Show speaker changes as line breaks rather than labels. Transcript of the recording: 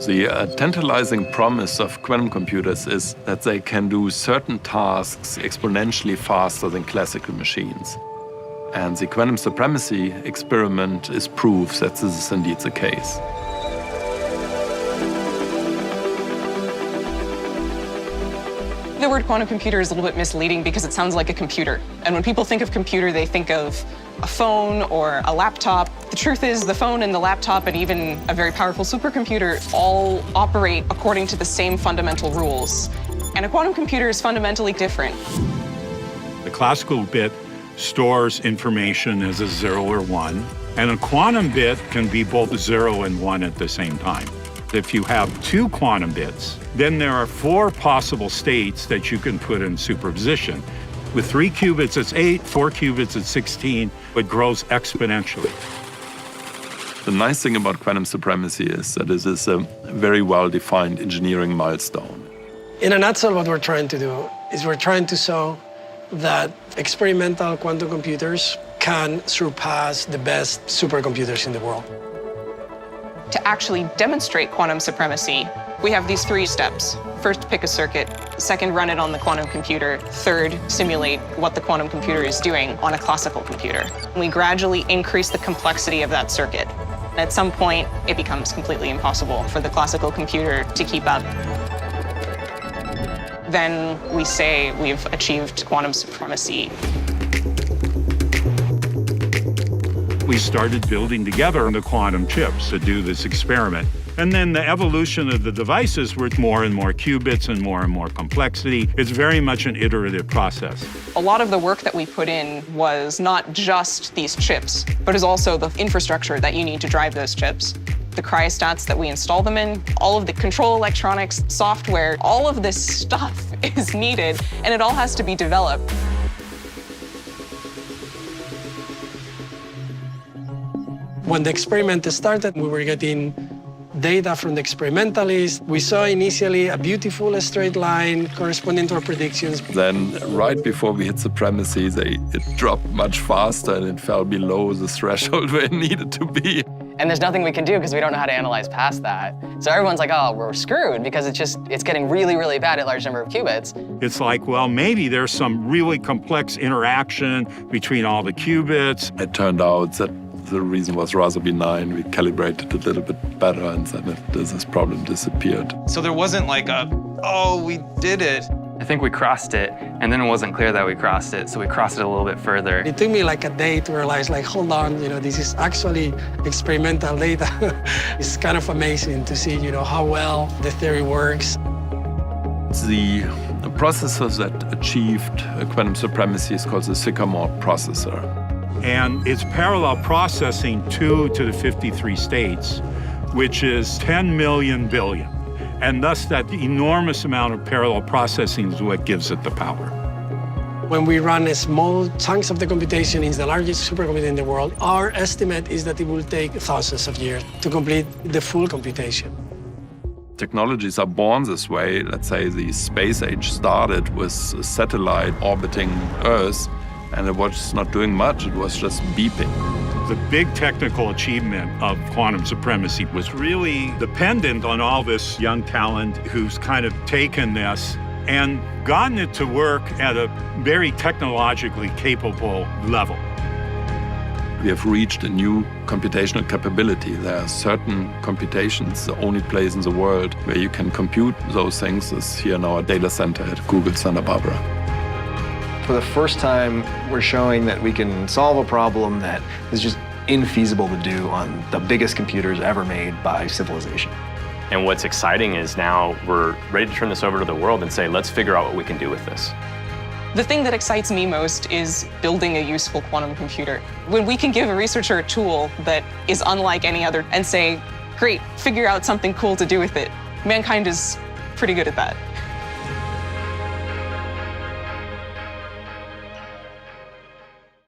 The tantalizing promise of quantum computers is that they can do certain tasks exponentially faster than classical machines. And the quantum supremacy experiment is proof that this is indeed the case.
The word quantum computer is a little bit misleading because it sounds like a computer. And when people think of computer, they think of a phone or a laptop. The truth is the phone and the laptop and even a very powerful supercomputer all operate according to the same fundamental rules. And a quantum computer is fundamentally different.
The classical bit stores information as a 0 or 1, and a quantum bit can be both 0 and 1 at the same time. If you have 2 quantum bits, then there are 4 possible states that you can put in superposition. With 3 qubits, it's 8, 4 qubits, it's 16. It grows exponentially.
The nice thing about quantum supremacy is that it is a very well-defined engineering milestone.
In a nutshell, what we're trying to do is we're trying to show that experimental quantum computers can surpass the best supercomputers in the world.
To actually demonstrate quantum supremacy, we have these 3 steps. First, pick a circuit. Second, run it on the quantum computer. Third, simulate what the quantum computer is doing on a classical computer. We gradually increase the complexity of that circuit. At some point, it becomes completely impossible for the classical computer to keep up. Then we say we've achieved quantum supremacy.
We started building together the quantum chips to do this experiment. And then the evolution of the devices with more and more qubits and more complexity. It's very much an iterative process.
A lot of the work that we put in was not just these chips, but is also the infrastructure that you need to drive those chips. The cryostats that we install them in, all of the control electronics, software, all of this stuff is needed, and it all has to be developed.
When the experiment started, we were getting data from the experimentalists. We saw initially a beautiful straight line corresponding to our predictions.
Then, right before we hit supremacy, it dropped much faster and it fell below the threshold where it needed to be.
And there's nothing we can do because we don't know how to analyze past that. So everyone's like, oh, we're screwed because it's getting really, really bad at large number of qubits.
It's like, well, maybe there's some really complex interaction between all the qubits.
It turned out that the reason was rather benign. We calibrated a little bit better and then this problem disappeared.
So there wasn't like a, oh, we did it.
I think we crossed it, and then it wasn't clear that we crossed it, so we crossed it a little bit further.
It took me like a day to realize, like, hold on, this is actually experimental data. It's kind of amazing to see, how well the theory works.
The processor that achieved quantum supremacy is called the Sycamore processor.
And it's parallel processing 2 to the 53 states, which is 10 million billion. And thus that enormous amount of parallel processing is what gives it the power.
When we run small chunks of the computation in the largest supercomputer in the world, our estimate is that it will take thousands of years to complete the full computation.
Technologies are born this way. Let's say the space age started with a satellite orbiting Earth, and it was not doing much, it was just beeping.
The big technical achievement of quantum supremacy was really dependent on all this young talent who's kind of taken this and gotten it to work at a very technologically capable level.
We have reached a new computational capability. There are certain computations, the only place in the world where you can compute those things is here in our data center at Google Santa Barbara.
For the first time, we're showing that we can solve a problem that is just infeasible to do on the biggest computers ever made by civilization.
And what's exciting is now we're ready to turn this over to the world and say, let's figure out what we can do with this.
The thing that excites me most is building a useful quantum computer. When we can give a researcher a tool that is unlike any other and say, great, figure out something cool to do with it. Mankind is pretty good at that.